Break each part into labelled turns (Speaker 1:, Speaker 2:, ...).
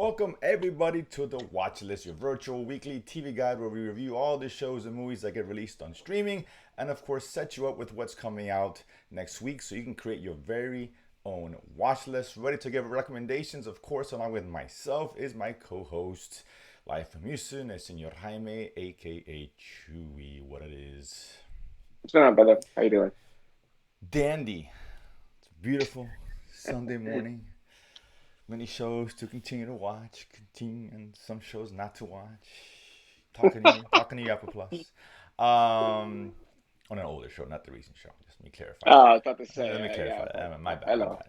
Speaker 1: Welcome everybody to the Watchlist, your virtual weekly TV guide where we review all the shows and movies that get released on streaming and of course set you up with what's coming out next week so you can create your very own watch list. Ready to give recommendations, of course, along with myself is my co-host, live from Houston, el Señor Jaime, aka Chewy. What it is.
Speaker 2: What's going on, brother? How you doing?
Speaker 1: Dandy. It's a beautiful Sunday morning. Many shows to continue to watch, and some shows not to watch. Talking to you, Apple Plus. On an older show, not the recent show. Just let me clarify
Speaker 2: Oh,
Speaker 1: that.
Speaker 2: I was about to
Speaker 1: Let me
Speaker 2: say,
Speaker 1: clarify
Speaker 2: yeah.
Speaker 1: that. My bad, my
Speaker 2: Hello.
Speaker 1: bad.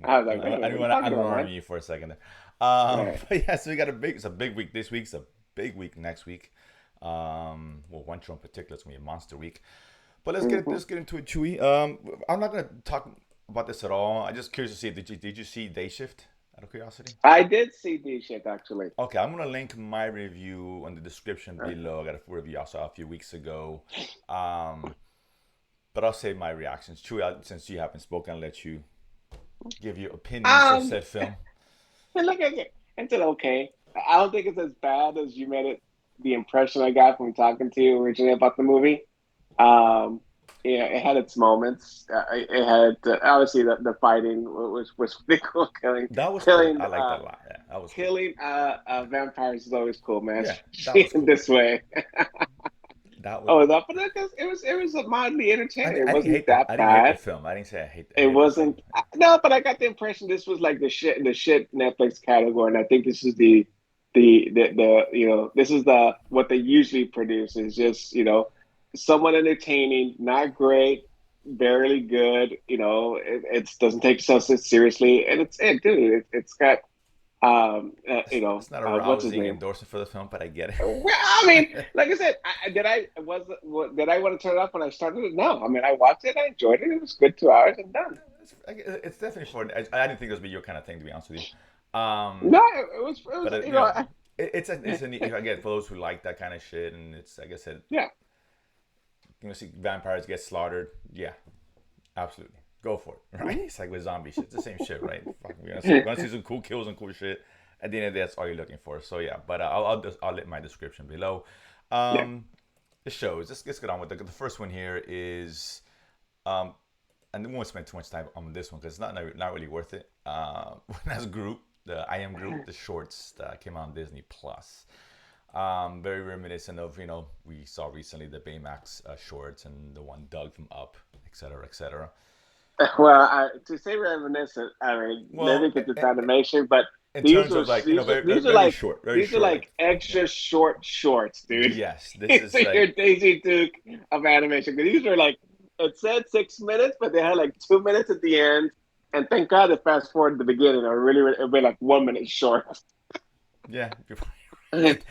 Speaker 2: I was like, wait,
Speaker 1: I
Speaker 2: what are
Speaker 1: didn't
Speaker 2: you
Speaker 1: want to
Speaker 2: talking about,
Speaker 1: unarm
Speaker 2: man?
Speaker 1: you for a second there.
Speaker 2: Right.
Speaker 1: But yeah, so it's a big week this week. It's a big week next week. Well, one show in particular is gonna be a monster week. But
Speaker 2: hmm
Speaker 1: let's get into it, Chewy. I'm not gonna talk about this at all. I'm just curious to see did you see Day Shift out of curiosity?
Speaker 2: I did see the shit, actually.
Speaker 1: Okay, I'm gonna link my review on the description
Speaker 2: Okay.
Speaker 1: below. I got a review I saw a few weeks ago. Um, but I'll say my reactions. Chewy, since you haven't spoken, I'll let you give your opinions of
Speaker 2: Um,
Speaker 1: said film.
Speaker 2: look at it. It's an okay. I don't think it's as bad as you made it, the impression I got from talking to you originally about the movie. Um, yeah, it had its moments. It had obviously the fighting was pretty cool. Killing,
Speaker 1: That was cool.
Speaker 2: killing,
Speaker 1: I like that a lot. Yeah, that was cool.
Speaker 2: killing vampires is always cool, man.
Speaker 1: Yeah, that
Speaker 2: Especially
Speaker 1: was
Speaker 2: in
Speaker 1: cool.
Speaker 2: this way.
Speaker 1: That was.
Speaker 2: Oh, that, but it was mildly entertaining. It
Speaker 1: I didn't
Speaker 2: wasn't
Speaker 1: hate that.
Speaker 2: that
Speaker 1: I didn't hate the
Speaker 2: bad.
Speaker 1: film. I didn't say I
Speaker 2: It
Speaker 1: hated the film.
Speaker 2: wasn't no, but I got the impression this was like the shit Netflix category, and I think this is the this is the what they usually produce is just somewhat entertaining, not great, barely good. It doesn't take itself so seriously, and dude. It's got
Speaker 1: It's not a
Speaker 2: what's his
Speaker 1: rousing
Speaker 2: name?
Speaker 1: endorsement for the film, but I get
Speaker 2: Well, I mean,
Speaker 1: it.
Speaker 2: like I said, did I want to turn it off when I started it? No, I mean, I watched it, I enjoyed it. It was good 2 hours and done.
Speaker 1: It's definitely for. I didn't think this would be your kind of thing, to be honest with you.
Speaker 2: No, it was
Speaker 1: But it's a neat. Again, for those who like that kind of shit, and it's like I said,
Speaker 2: yeah.
Speaker 1: see vampires get slaughtered. Yeah, absolutely, go for it. Right?
Speaker 2: Mhm.
Speaker 1: It's like with zombie shit. It's the same shit, right? We're gonna see some cool kills and cool shit. At the end of the day, that's all you're looking for. So yeah, but I'll let my description below.
Speaker 2: Yeah.
Speaker 1: Um, the shows. Let's get on with the first one here is um, and we won't spend too much time on this one because it's not really worth it. As a group, the I Am group, the shorts that came out on Disney Plus. Very reminiscent of we saw recently the Baymax shorts and the one Doug from Up, etc., etc.
Speaker 2: Well, to say reminiscent, I mean, maybe
Speaker 1: Well,
Speaker 2: because it's animation, but
Speaker 1: in
Speaker 2: these
Speaker 1: terms
Speaker 2: are
Speaker 1: of like
Speaker 2: these are
Speaker 1: very
Speaker 2: these are
Speaker 1: very
Speaker 2: like
Speaker 1: short, very
Speaker 2: these are
Speaker 1: short. Like
Speaker 2: like
Speaker 1: yeah,
Speaker 2: extra short shorts, dude.
Speaker 1: yes, this
Speaker 2: These
Speaker 1: is
Speaker 2: are your
Speaker 1: like
Speaker 2: Daisy Duke of animation. Because these are like it said 6 minutes, but they had like 2 minutes at the end. And thank God they fast forward the beginning, or it'd be like 1 minute short.
Speaker 1: yeah,
Speaker 2: Look,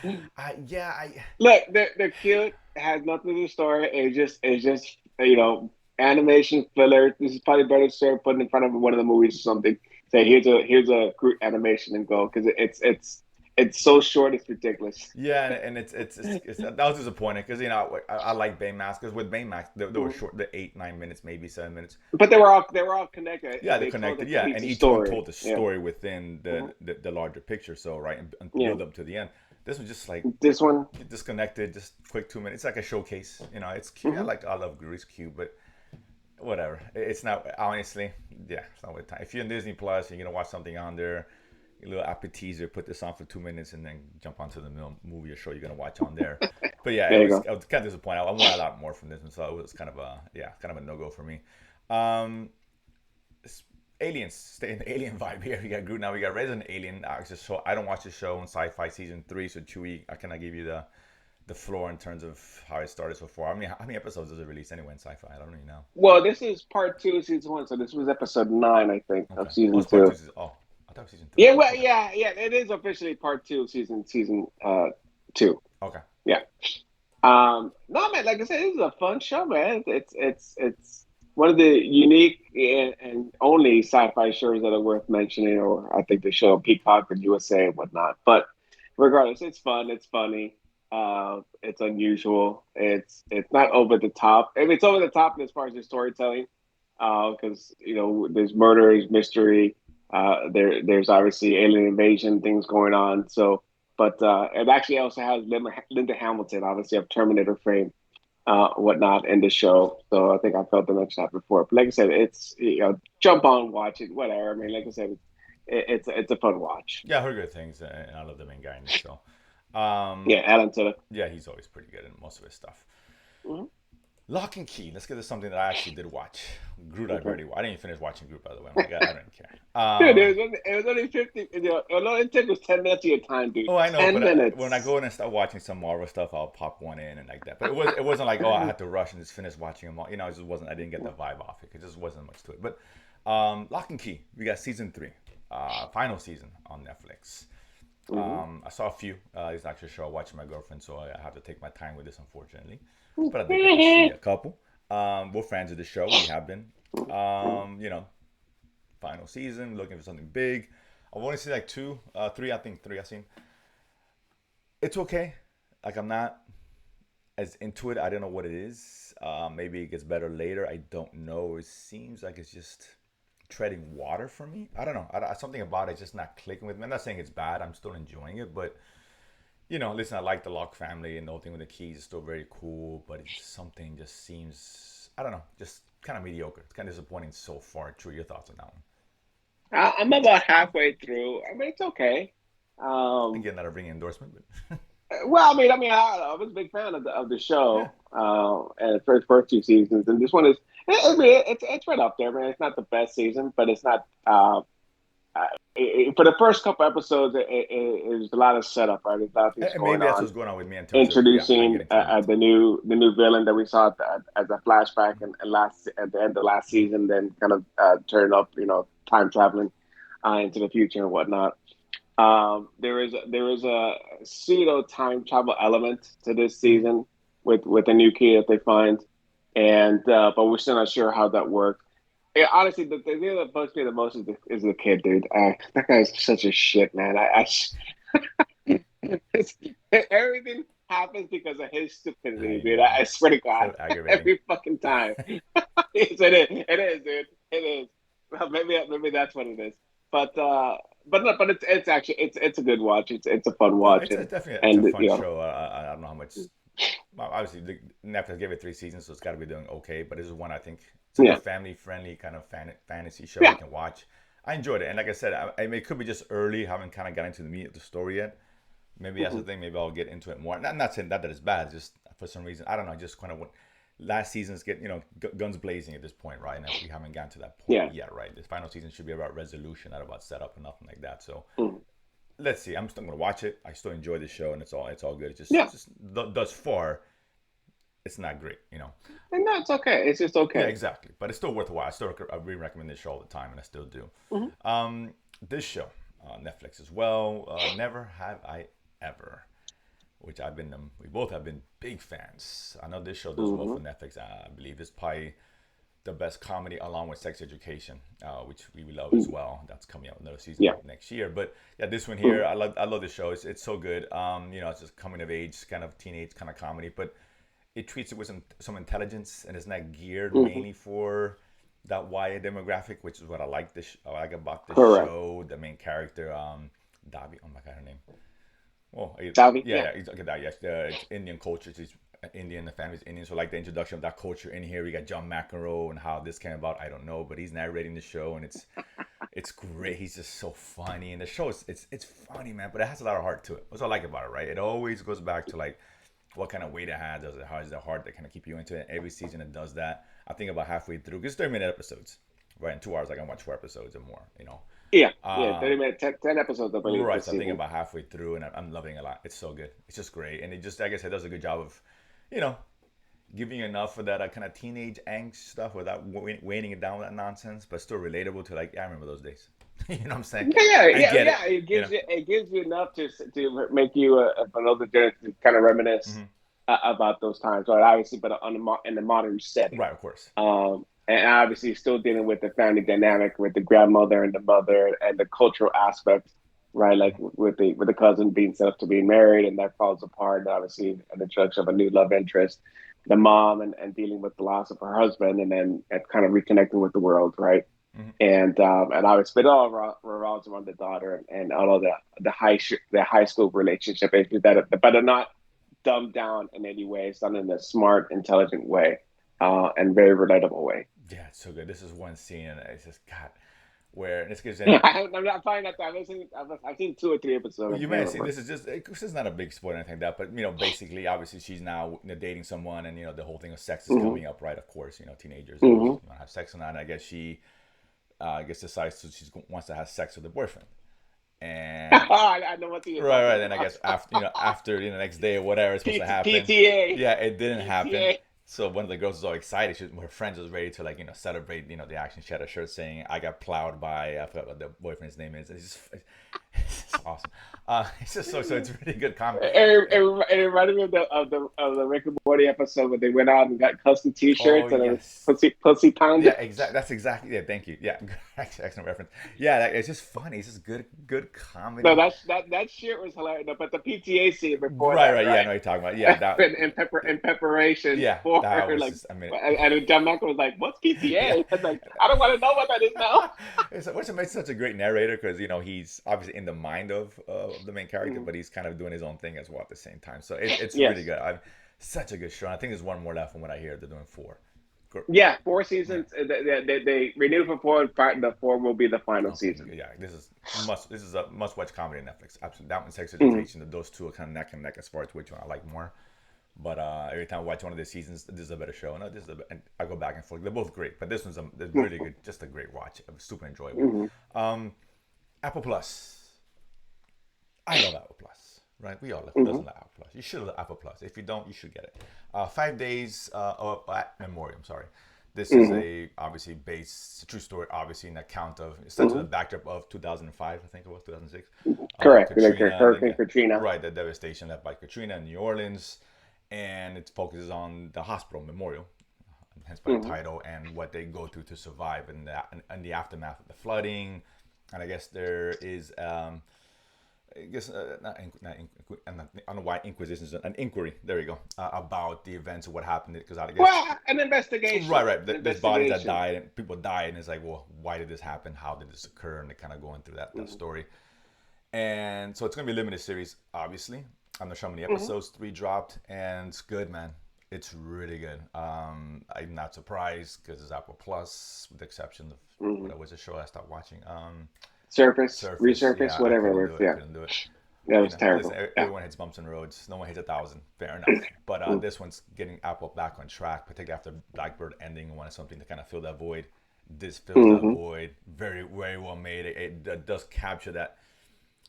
Speaker 1: yeah, I
Speaker 2: they're cute. It has nothing to do with the story. It's just animation filler. This is probably better served putting in front of one of the movies or something. Say here's a group animation and go because it's so short it's ridiculous.
Speaker 1: Yeah, and it's that was disappointing because I like Baymax because with Baymax they were short, the 8 9 minutes, maybe 7 minutes.
Speaker 2: But they were all connected.
Speaker 1: Yeah, they're
Speaker 2: They told a
Speaker 1: connected. Yeah, and
Speaker 2: cohesive
Speaker 1: each one
Speaker 2: story.
Speaker 1: told the
Speaker 2: Yeah.
Speaker 1: story within
Speaker 2: hmm
Speaker 1: the larger picture. So right, and
Speaker 2: Yeah.
Speaker 1: build up to the end. This was just like
Speaker 2: This one.
Speaker 1: disconnected, just quick 2 minutes. It's like a showcase. It's cute.
Speaker 2: hmm
Speaker 1: I love Gru. It's cute, but whatever. It's not honestly. Yeah, it's not with time. If you're in Disney Plus, you're gonna watch something on there. A little appetizer, put this on for 2 minutes, and then jump onto the movie or show you're gonna watch on there. But yeah,
Speaker 2: There you go.
Speaker 1: I was kind of disappointed. I wanted a lot more from this one, so it was kind of a no go for me. Um, Aliens, stay in the alien vibe here. We got Groot now. We got Resident Alien. So I don't watch the show on Sci-Fi season 3, so Chewy, I cannot give you the floor in terms of how it started so far. How many episodes does it release anyway in Sci-Fi? I don't really know.
Speaker 2: Well, this is part two of season one, so this was episode 9, I think,
Speaker 1: Okay.
Speaker 2: of
Speaker 1: Oh,
Speaker 2: season
Speaker 1: it's part two.
Speaker 2: two.
Speaker 1: Oh, I thought it was season 3.
Speaker 2: Yeah, well,
Speaker 1: Okay.
Speaker 2: yeah. It is officially part two of season two.
Speaker 1: Okay.
Speaker 2: Yeah. No, man. Like I said, this is a fun show, man. It's one of the unique and only sci-fi shows that are worth mentioning, or I think they show on Peacock and USA and whatnot. But regardless, it's fun. It's funny. It's unusual. It's not over the top. I mean, it's over the top as far as the storytelling, because there's murder, there's mystery, There's obviously alien invasion things going on. So, but it actually also has Linda Hamilton, obviously of Terminator fame, whatnot in the show. So I think I felt to mention that before. But like I said, it's jump on, watch it, whatever. I mean, like I said, it's a fun watch.
Speaker 1: Yeah, I heard good things, and I love the main guy in the show.
Speaker 2: Yeah, Alan Taylor.
Speaker 1: Yeah, he's always pretty good in most of his stuff.
Speaker 2: Mm-hmm.
Speaker 1: Lock and Key. Let's get to something that I actually did watch. Groot, I've
Speaker 2: Okay.
Speaker 1: already. I didn't even finish watching Groot, by the way. I'm like, I don't care.
Speaker 2: Dude, it was only 50. All it took was 10 minutes of your time, dude.
Speaker 1: Oh, I know,
Speaker 2: Ten
Speaker 1: but when I
Speaker 2: minutes.
Speaker 1: go in and start watching some Marvel stuff, I'll pop one in and like that. But it wasn't like, oh, I had to rush and just finish watching them all. You know, it just wasn't. I didn't get the vibe off it. It just wasn't much to it. But Lock and Key. We got season 3, final season on Netflix.
Speaker 2: Mm-hmm.
Speaker 1: I saw a few. It's actually a show I watched with my girlfriend, so I have to take my time with this, unfortunately. But I did get to see a couple. We're fans of the show. We have been. You know, final season, looking for something big. I've only seen like 2, 3. I think 3 I've seen. It's okay. Like I'm not as into it. I don't know what it is. Maybe it gets better later. I don't know. It seems like it's just treading water for me. I don't know. Something about it just not clicking with me. I'm not saying it's bad. I'm still enjoying it, but you know, listen, I like the Locke family and the whole thing with the keys is still very cool, but it's something just seems, I don't know, just kind of mediocre. It's kind of disappointing so far. True, your thoughts on that one?
Speaker 2: I'm about halfway through. I mean, it's okay. Um,
Speaker 1: Again, not a ringing endorsement, but
Speaker 2: well, I was a big fan of the
Speaker 1: yeah.
Speaker 2: show, and the first 2 seasons, and this one is. I mean, it's right up there, man. It's not the best season, but it's not. For the first couple episodes, there's a lot of setup, right? There's a lot of things
Speaker 1: And
Speaker 2: going
Speaker 1: maybe that's
Speaker 2: on,
Speaker 1: what's going on with me in terms of, yeah, not
Speaker 2: introducing
Speaker 1: getting too hooked.
Speaker 2: the new villain that we saw as a flashback and last at the end of last season, then kind of turn up, time traveling into the future and whatnot. There is a pseudo time travel element to this
Speaker 1: Mm-hmm.
Speaker 2: season with a new key that they find, and but we're still not sure how that works. Yeah, honestly, the thing that bugs me the most is the kid, dude. That guy's such a shit, man. It's, everything happens because of his stupidity,
Speaker 1: I
Speaker 2: dude.
Speaker 1: know.
Speaker 2: I swear to God,
Speaker 1: So aggravating.
Speaker 2: every fucking time. Yes, it is. It is, dude. It is. Well, maybe that's what it is. But no, but it's actually it's a good watch. It's a fun
Speaker 1: No,
Speaker 2: watch,
Speaker 1: it's
Speaker 2: and
Speaker 1: definitely it's a
Speaker 2: and
Speaker 1: fun
Speaker 2: you know
Speaker 1: show. I don't know how much. Well, obviously, Netflix gave it 3 seasons, so it's got to be doing okay. But this is one I think it's a good
Speaker 2: yeah
Speaker 1: family-friendly kind of fantasy show you
Speaker 2: yeah.
Speaker 1: can watch. I enjoyed it, and like I said, it could be just early. Haven't kind of got into the meat of the story yet. Maybe that's the
Speaker 2: Mhm.
Speaker 1: thing. Maybe I'll get into it more. Not saying that it's bad. Just for some reason, I don't know. Just kind of what last season's get guns blazing at this point, right? And we haven't gotten to that point
Speaker 2: Yeah.
Speaker 1: yet, right? This final season should be about resolution, not about setup and nothing like that. So
Speaker 2: Mhm.
Speaker 1: let's see. I'm still gonna watch it. I still enjoy the show, and it's all good. It's
Speaker 2: Yeah.
Speaker 1: just thus far, it's not great, you know.
Speaker 2: And that's okay. It's just
Speaker 1: Yeah,
Speaker 2: okay.
Speaker 1: exactly. But it's still worthwhile. I really recommend this show all the time, and I still do.
Speaker 2: Mhm.
Speaker 1: This show, Netflix as well. Never have I ever, which we both have been big fans. I know this show does well for
Speaker 2: Mhm.
Speaker 1: Netflix. I believe it's probably the best comedy along with Sex Education, which we love as
Speaker 2: Mhm.
Speaker 1: well. That's coming out another season
Speaker 2: Yeah.
Speaker 1: next year. But yeah, this one here,
Speaker 2: Mhm.
Speaker 1: I love this show. It's so good. It's just coming of age, kind of teenage kind of comedy, but it treats it with some intelligence, and it's not geared
Speaker 2: Mhm.
Speaker 1: mainly for that YA demographic, which is what I like about this
Speaker 2: Correct.
Speaker 1: show. The main character, Dabi, oh my god, her name. Well,
Speaker 2: Savvy.
Speaker 1: yeah,
Speaker 2: Yeah.
Speaker 1: yeah, exactly that. Yes, it's Indian culture. She's Indian. The family's Indian. So like the introduction of that culture in here. We got John McEnroe and how this came about. I don't know, but he's narrating the show, and it's great. He's just so funny, and the show is it's funny, man. But it has a lot of heart to it. That's what I like about it, right? It always goes back to like what kind of weight it has. Does it has the heart that kind of keep you into it? Every season it does that. I think about halfway through because 30-minute episodes, right? In 2 hours I can watch 4 episodes or more.
Speaker 2: Yeah. Yeah.
Speaker 1: Um,
Speaker 2: 30 minutes, 10 episodes, I believe,
Speaker 1: Right,
Speaker 2: this
Speaker 1: so I think
Speaker 2: season.
Speaker 1: about halfway through, and I'm loving it a lot. It's so good. It's just great, and it just, like I said, does a good job of, you know, giving you enough of that kind of teenage angst stuff without weighing it down with that nonsense, but still relatable to like, yeah, I remember those days. You know what I'm saying?
Speaker 2: Yeah, yeah,
Speaker 1: I
Speaker 2: yeah,
Speaker 1: get it.
Speaker 2: yeah. It
Speaker 1: You
Speaker 2: gives
Speaker 1: know?
Speaker 2: you enough to make you another journey to kind of reminisce
Speaker 1: Hmm.
Speaker 2: about those times, right? Obviously, but in the modern setting.
Speaker 1: Right, of course.
Speaker 2: And obviously still dealing with the family dynamic with the grandmother and the mother and the cultural aspect, right? Like
Speaker 1: Hmm.
Speaker 2: with the cousin being set up to be married and that falls apart. And obviously, an introduction of a new love interest, the mom and dealing with the loss of her husband, and then and kind of reconnecting with the world, right? and obviously, it all revolves around the daughter and all of the high school relationship issues but are not dumbed down in any way. It's done in a smart, intelligent way, and very relatable way.
Speaker 1: Yeah, it's so good. This is one scene, and it's just God, where and this gives in.
Speaker 2: I'm not finding that. I've seen 2 or 3 episodes. I
Speaker 1: You
Speaker 2: can't
Speaker 1: may have seen
Speaker 2: remember.
Speaker 1: this is just this is not a big spoiler or anything like that, but basically, obviously, she's now dating someone, and the whole thing of sex is
Speaker 2: Hmm.
Speaker 1: coming up, right? Of course, teenagers always
Speaker 2: Hmm.
Speaker 1: want to have sex or not. And I guess she, I guess decides to she wants to have sex with her boyfriend, and
Speaker 2: I know what you're
Speaker 1: right,
Speaker 2: talking
Speaker 1: right. Then I
Speaker 2: about.
Speaker 1: guess after next day or whatever is supposed to happen,
Speaker 2: PTA,
Speaker 1: yeah, it didn't happen.
Speaker 2: PTA.
Speaker 1: So one of the girls was all excited. Her friends was ready to celebrate the action. She had a shirt saying "I got plowed by" I forgot what the boyfriend's name is. It's just awesome. It's just so it's really good comedy.
Speaker 2: It reminded me of the Rick and Morty episode where they went out and got custom
Speaker 1: Oh
Speaker 2: T-shirts and it was
Speaker 1: yes,
Speaker 2: pussy
Speaker 1: yeah,
Speaker 2: pounded.
Speaker 1: exactly. That's exactly. Yeah, thank you. Yeah, excellent reference. Yeah, it's just funny. It's just good
Speaker 2: No,
Speaker 1: comedy.
Speaker 2: that shit was hilarious. No, but the PTA scene before
Speaker 1: Right,
Speaker 2: that,
Speaker 1: right. Yeah, I
Speaker 2: right?
Speaker 1: know what you're talking about. Yeah,
Speaker 2: In preparation
Speaker 1: yeah,
Speaker 2: for
Speaker 1: that was
Speaker 2: like,
Speaker 1: just. I mean,
Speaker 2: and John Michael was like, "What's
Speaker 1: yeah.
Speaker 2: PTA?" And like, I don't want to know what that is now.
Speaker 1: Which makes such a great narrator because he's obviously in the mind of the main character,
Speaker 2: Mhm.
Speaker 1: but he's kind of doing his own thing as well at the same time. So it's really
Speaker 2: Yes.
Speaker 1: good. Such a good show. And I think there's one more left from what I hear. They're doing four.
Speaker 2: Yeah, four
Speaker 1: Yeah.
Speaker 2: seasons. They renewed for four, and the four will be the final
Speaker 1: Okay.
Speaker 2: season.
Speaker 1: Yeah. This is a must watch comedy on Netflix. Absolutely. That one, Sex
Speaker 2: Hmm.
Speaker 1: Education. Those two are kind of neck and neck as far as which one I like more. But every time I watch one of the seasons, this is a better show. No, and I go back and forth. They're both great, but this one's really good. Just a great watch. It was super enjoyable.
Speaker 2: Hmm.
Speaker 1: Um, Apple Plus. I love Apple Plus, right? We all love, who
Speaker 2: Hmm.
Speaker 1: doesn't love Apple Plus? You should love Apple Plus. If you don't, you should get it. 5 days at Memoriam. Sorry, this is
Speaker 2: Hmm.
Speaker 1: a obviously based true story. Obviously, an account of it's set to the
Speaker 2: Hmm.
Speaker 1: backdrop of 2005. I think it was 2006.
Speaker 2: Correct. Like
Speaker 1: Katrina, and then
Speaker 2: Hurricane Katrina.
Speaker 1: right, the devastation left by Katrina in New Orleans, and it focuses on the hospital memorial, hence by the
Speaker 2: Hmm.
Speaker 1: title, and what they go through to survive in the aftermath of the flooding. And I guess there is I guess I don't know why Inquisition is an inquiry. There you go, about the events of what happened because I guess
Speaker 2: Well, an investigation.
Speaker 1: right, right.
Speaker 2: An
Speaker 1: There's bodies that
Speaker 2: investigation.
Speaker 1: died and people died, and it's like, well, why did this happen? How did this occur? And they're kind of going through that
Speaker 2: Hmm.
Speaker 1: story. And so it's gonna be a limited series, obviously. I'm not sure how many
Speaker 2: Hmm.
Speaker 1: episodes. 3 dropped, and it's good, man. It's really good. I'm not surprised because it's Apple Plus, with the exception of
Speaker 2: Hmm.
Speaker 1: what was the show I stopped watching.
Speaker 2: Surface,
Speaker 1: Surface.
Speaker 2: resurface,
Speaker 1: Yeah, I
Speaker 2: whatever it
Speaker 1: couldn't
Speaker 2: was.
Speaker 1: do it.
Speaker 2: Yeah,
Speaker 1: Couldn't do it.
Speaker 2: that was
Speaker 1: Listen,
Speaker 2: terrible. Yeah.
Speaker 1: everyone hits bumps in the roads. No one hits 1,000. Fair enough. But
Speaker 2: Mm.
Speaker 1: this one's getting Apple back on track, particularly after Blackbird ending and wanted something to kind of fill that void. This fills that
Speaker 2: Hmm.
Speaker 1: void. Very, very well made. It does capture that,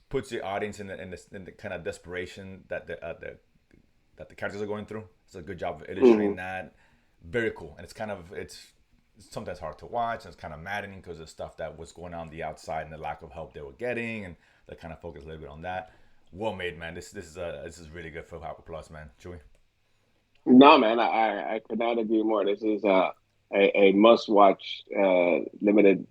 Speaker 1: puts the audience in the kind of desperation that the characters are going through. It's a good job of illustrating
Speaker 2: Hmm.
Speaker 1: that. Very cool, and it's sometimes hard to watch, and it's kind of maddening because of stuff that was going on the outside and the lack of help they were getting, and they kind of focus a little bit on that. Well made, man. This is really good for Apple Plus, man. Chewy.
Speaker 2: No, man, I could not agree more. This is a must watch limited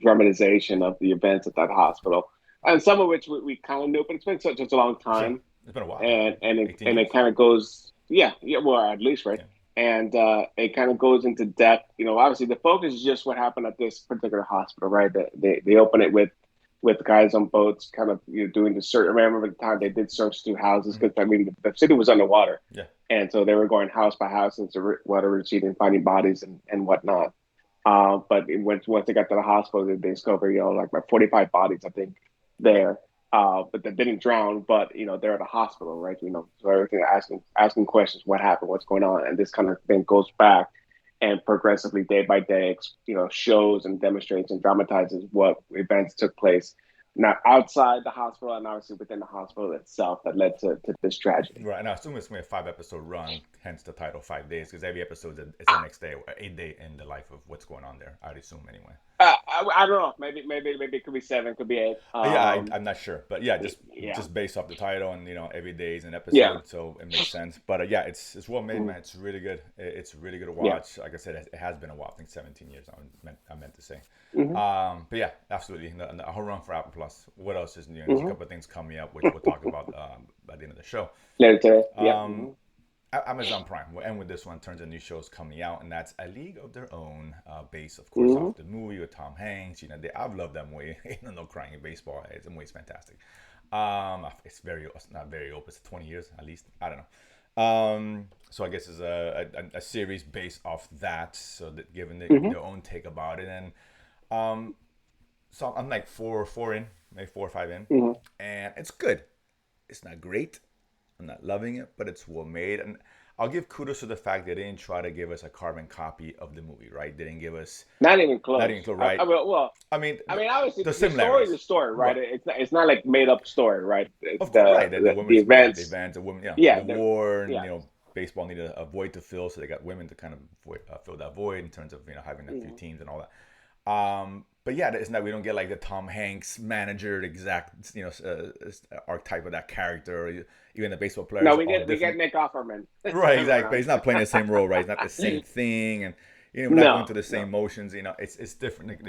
Speaker 2: dramatization of the events at that hospital, and some of which we kind of knew, but it's been such a long
Speaker 1: Sure,
Speaker 2: time,
Speaker 1: it's been a while. Yeah,
Speaker 2: and
Speaker 1: 18
Speaker 2: it
Speaker 1: years.
Speaker 2: kind of goes, yeah, well, at least right,
Speaker 1: Yeah.
Speaker 2: and it kind of goes into depth. Obviously the focus is just what happened at this particular hospital, right? They open it with guys on boats, kind of doing the search. I remember the time they did search through houses
Speaker 1: Mm-hmm.
Speaker 2: because I mean the city was underwater,
Speaker 1: Yeah.
Speaker 2: and so they were going house by house into water receding, finding bodies and whatnot. But once they got to the hospital, they discovered like about 45 bodies, I think, there. But they didn't drown, but they're at a hospital, right? So everything asking questions, what happened, what's going on, and this kind of thing goes back and progressively, day by day, shows and demonstrates and dramatizes what events took place, not outside the hospital and obviously within the hospital itself that led to this tragedy.
Speaker 1: Right, and I assume it's going to be a 5 episode run, hence the title 5 days, because every episode is the next day, or 8 day in the life of what's going on there. I'd assume anyway.
Speaker 2: I don't know. Maybe it could be seven, could be eight.
Speaker 1: Yeah, I'm not sure, but yeah,
Speaker 2: Yeah,
Speaker 1: just based off the title and every day is an
Speaker 2: yeah.
Speaker 1: episode, so it makes sense. But yeah, it's well made,
Speaker 2: Mm.
Speaker 1: man. It's really good. It's really good to
Speaker 2: Yeah.
Speaker 1: watch. Like I said, it has been a while. I think 17 years. I meant to say.
Speaker 2: Hmm.
Speaker 1: But yeah, absolutely. A whole run for Apple Plus. What else is new? There's a
Speaker 2: Hmm.
Speaker 1: couple of things coming up, which we'll talk about by the end of the show.
Speaker 2: Later today. Yeah.
Speaker 1: Um,
Speaker 2: Hmm.
Speaker 1: Amazon Prime. We'll end with this one. Turns of new shows coming out, and that's A League of Their Own, based, of course,
Speaker 2: Mm-hmm.
Speaker 1: off the movie with Tom Hanks. I've loved that movie. Even though crying in baseball, the movie's fantastic. It's not very old. It's 20 years at least. I don't know. So I guess it's a series based off that. So that given
Speaker 2: Mm-hmm.
Speaker 1: their own take about it, and um, so I'm like four in, maybe 4 or 5 in,
Speaker 2: Mm-hmm.
Speaker 1: and it's good. It's not great. I'm not loving it, but it's well made. And I'll give kudos to the fact they didn't try to give us a carbon copy of the movie, right? They didn't give us,
Speaker 2: Not even
Speaker 1: not
Speaker 2: close.
Speaker 1: even close, right?
Speaker 2: I
Speaker 1: I mean,
Speaker 2: mean, obviously,
Speaker 1: the
Speaker 2: the story is
Speaker 1: similarities,
Speaker 2: a story, right?
Speaker 1: right?
Speaker 2: It's not like made up story, right?
Speaker 1: Of course, right? The
Speaker 2: The
Speaker 1: women's, yeah, the
Speaker 2: events,
Speaker 1: events, the women, yeah,
Speaker 2: yeah,
Speaker 1: the war, and
Speaker 2: yeah.
Speaker 1: baseball needed a void to fill, so they got women to kind of fill that void in terms of having a few
Speaker 2: Mm-hmm.
Speaker 1: teams and all that. But yeah, it's not, we don't get like the Tom Hanks manager exact archetype of that character. Even the baseball players
Speaker 2: No,
Speaker 1: are all
Speaker 2: we get
Speaker 1: different.
Speaker 2: Nick Offerman
Speaker 1: Right,
Speaker 2: time
Speaker 1: exactly. But
Speaker 2: around.
Speaker 1: he's not playing the same role, right? It's not the same thing, and we're not going
Speaker 2: No,
Speaker 1: through the same
Speaker 2: no.
Speaker 1: motions. It's different.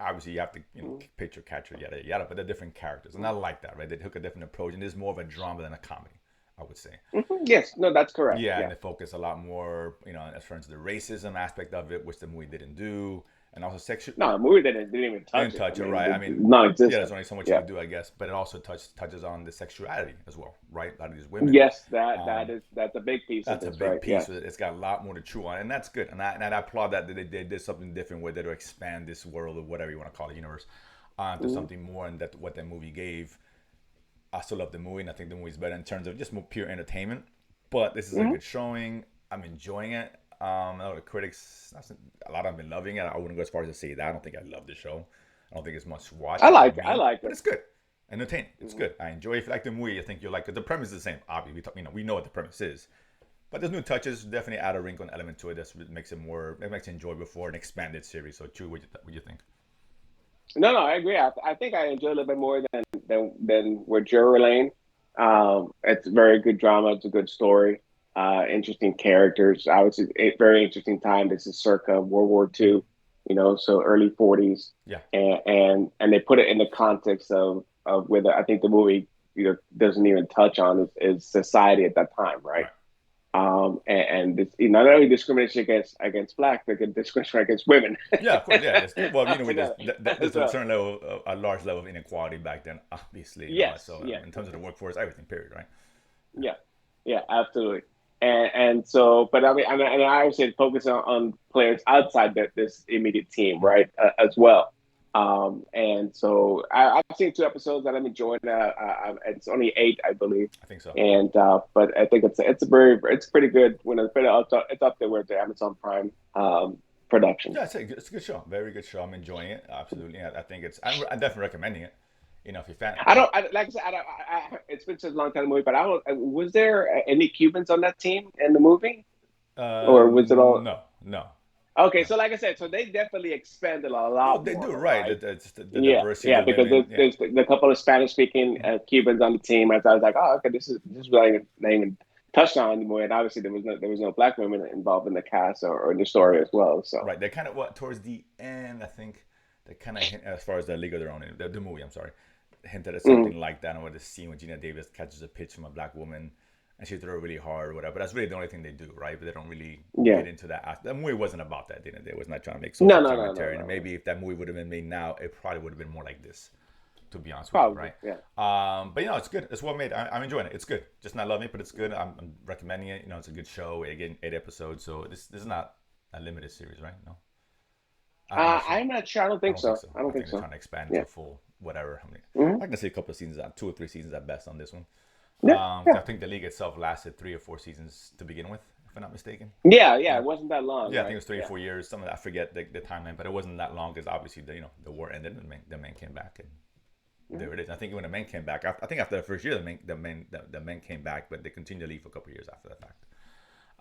Speaker 1: Obviously you have to
Speaker 2: Mm-hmm.
Speaker 1: pitcher catcher yada yada, but they're different characters, and I like that, right? They took a different approach, and it's more of a drama than a comedy, I would say.
Speaker 2: Mm-hmm. Yes, no, that's correct.
Speaker 1: Yeah, and
Speaker 2: Yeah.
Speaker 1: they focus a lot more, as far as the racism aspect of it, which the movie didn't do, and also sexual.
Speaker 2: No, the movie didn't even touch
Speaker 1: Didn't
Speaker 2: it. I
Speaker 1: touch it,
Speaker 2: mean,
Speaker 1: right? I
Speaker 2: it's
Speaker 1: mean, yeah, there's
Speaker 2: non-existent.
Speaker 1: only so much you
Speaker 2: Yeah.
Speaker 1: could do, I guess, but it also touches on the sexuality as well, right? A lot of these women.
Speaker 2: Yes,
Speaker 1: Um,
Speaker 2: that's a big piece of
Speaker 1: that's a
Speaker 2: this,
Speaker 1: big
Speaker 2: right? Yeah.
Speaker 1: piece. It's got a lot more to chew on, and that's good. And I applaud that they did something different with it to expand this world or whatever you want to call it, universe, to
Speaker 2: Mm-hmm.
Speaker 1: something more. And that what that movie gave. I still love the movie, and I think the movie's better in terms of just more pure entertainment. But this is a
Speaker 2: Mm-hmm.
Speaker 1: good showing. I'm enjoying it. I know the critics, a lot of them have been loving it. I wouldn't go as far as to say that. I don't think I love the show. I don't think it's much to watch for
Speaker 2: I
Speaker 1: me,
Speaker 2: like
Speaker 1: but
Speaker 2: it.
Speaker 1: it's good. Entertaining. It's
Speaker 2: Mm-hmm.
Speaker 1: good. I enjoy it. If you like the movie, I think you'll like it. The premise is the same. Obviously, we know what the premise is. But there's new touches, definitely add a wrinkle and element to it that makes it makes it enjoyable for an expanded series. So, Chew, what you think?
Speaker 2: No, no, I agree. I think I enjoy it a little bit more than with Jerry Lane. It's a very good drama. It's a good story. Interesting characters. Obviously, a very interesting time. This is circa World War II, so early 40s,
Speaker 1: Yeah,
Speaker 2: and they put it in the context of whether I think the movie doesn't even touch on is society at that time, right?
Speaker 1: right.
Speaker 2: And this, not only discrimination against black, but discrimination against women.
Speaker 1: Yeah, of course. Yeah. Well,
Speaker 2: Together.
Speaker 1: there's a
Speaker 2: So
Speaker 1: certain level, a large level of inequality back then, obviously.
Speaker 2: yes,
Speaker 1: So
Speaker 2: yes,
Speaker 1: in terms of the workforce, everything, period, right?
Speaker 2: yeah, yeah, absolutely. And so, but I mean, and I always say focus on players outside this immediate team,
Speaker 1: Mm-hmm.
Speaker 2: right, as well. And so I've seen 2 episodes that I'm enjoying. It's only 8, I believe.
Speaker 1: I think so.
Speaker 2: And but I think it's pretty good. When it's up there with the Amazon Prime production.
Speaker 1: Yeah, it's a good show. Very good show. I'm enjoying it. Absolutely. I think I'm definitely recommending it. If you're fan.
Speaker 2: I don't like I said. It's been such a long time movie, but I don't. Was there any Cubans on that team in the movie, or was it all?
Speaker 1: No, no,
Speaker 2: Okay,
Speaker 1: no.
Speaker 2: so like I said, so they definitely expanded a
Speaker 1: No,
Speaker 2: lot
Speaker 1: they
Speaker 2: more,
Speaker 1: do, right.
Speaker 2: right?
Speaker 1: It's the
Speaker 2: Yeah,
Speaker 1: diversity of
Speaker 2: yeah,
Speaker 1: the
Speaker 2: because
Speaker 1: women. Yeah.
Speaker 2: there's the couple of Spanish speaking Cubans on the team. As I was like, oh, okay, this is not even touched on anymore. And obviously there was no black women involved in the cast or in the story
Speaker 1: Right.
Speaker 2: as well. So
Speaker 1: Right. They kind of towards the end, I think they kind of hint as far as the League of Their Own, the movie. I'm sorry, hinted at
Speaker 2: mm,
Speaker 1: something like that. And with the scene when Gina Davis catches a pitch from a black woman and she threw it really hard or whatever. But that's really the only thing they do, right? But they don't really
Speaker 2: yeah,
Speaker 1: get into that. The movie wasn't about that, didn't it? It was not trying to make
Speaker 2: no,
Speaker 1: social
Speaker 2: no, no, no,
Speaker 1: commentary. And
Speaker 2: no,
Speaker 1: maybe if that movie would have been made now, it probably would have been more like this. To be honest with you,
Speaker 2: probably,
Speaker 1: right?
Speaker 2: yeah.
Speaker 1: But it's good. It's well made. I'm enjoying it. It's good. Just not loving it, but it's good. I'm recommending it. It's a good show. Again, 8 episodes, so this is not a limited series, right? No, I'm not sure.
Speaker 2: I'm not sure. I don't
Speaker 1: I
Speaker 2: think
Speaker 1: don't think
Speaker 2: so.
Speaker 1: so.
Speaker 2: I
Speaker 1: I
Speaker 2: don't
Speaker 1: think
Speaker 2: think
Speaker 1: they're
Speaker 2: so.
Speaker 1: trying to expand into
Speaker 2: Yeah.
Speaker 1: a full whatever. How many?
Speaker 2: Hmm.
Speaker 1: I can say a couple of seasons, 2 or 3 seasons at best on this one.
Speaker 2: Yeah, yeah,
Speaker 1: I think the league itself lasted 3 or 4 seasons to begin with, if I'm not mistaken.
Speaker 2: yeah, yeah.
Speaker 1: Yeah.
Speaker 2: It wasn't that long,
Speaker 1: Yeah, I think
Speaker 2: right?
Speaker 1: it was three or
Speaker 2: Yeah.
Speaker 1: 4 years. Some of that, I forget the timeline, but it wasn't that long because obviously the war ended and the men came back and
Speaker 2: Hmm.
Speaker 1: there it is. I think when the men came back, I think after the first year, the men came back, but they continued to leave for a couple of years after the fact.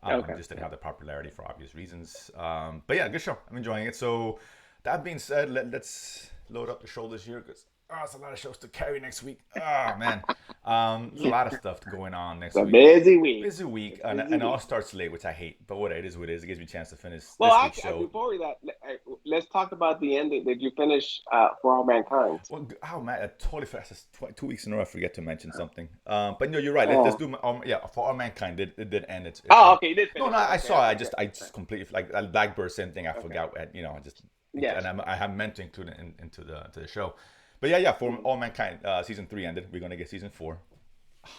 Speaker 2: Okay.
Speaker 1: Just didn't have the popularity for obvious reasons. But yeah, good show. I'm enjoying it. So that being said, let's load up the shoulders here because Oh, it's a lot of shows to carry next week. Oh man, there's a lot of stuff going on
Speaker 2: It's
Speaker 1: next
Speaker 2: a
Speaker 1: week.
Speaker 2: busy week.
Speaker 1: Busy week,
Speaker 2: It's a
Speaker 1: and
Speaker 2: busy
Speaker 1: it all
Speaker 2: week.
Speaker 1: starts late, which I hate. But what it is, what it is. It gives me a chance to finish
Speaker 2: Well,
Speaker 1: this week's
Speaker 2: actually,
Speaker 1: show.
Speaker 2: before that, let's talk about the ending. Did you finish For All Mankind?
Speaker 1: Well, oh man, I totally forgot. 2 weeks in a row, I forget to mention something. But no, you're right. Let's
Speaker 2: Oh,
Speaker 1: do. Yeah, for all mankind, it did end. It's
Speaker 2: oh,
Speaker 1: a.
Speaker 2: okay, you did
Speaker 1: No,
Speaker 2: finish
Speaker 1: no,
Speaker 2: it.
Speaker 1: I
Speaker 2: Okay,
Speaker 1: saw. It.
Speaker 2: okay, good.
Speaker 1: I just completely like Blackbird. Same thing. I
Speaker 2: Okay,
Speaker 1: forgot. I just, and
Speaker 2: yes,
Speaker 1: I have meant to include it into the show. But yeah. For
Speaker 2: mhm.
Speaker 1: all mankind, season 3 ended. We're gonna get season 4,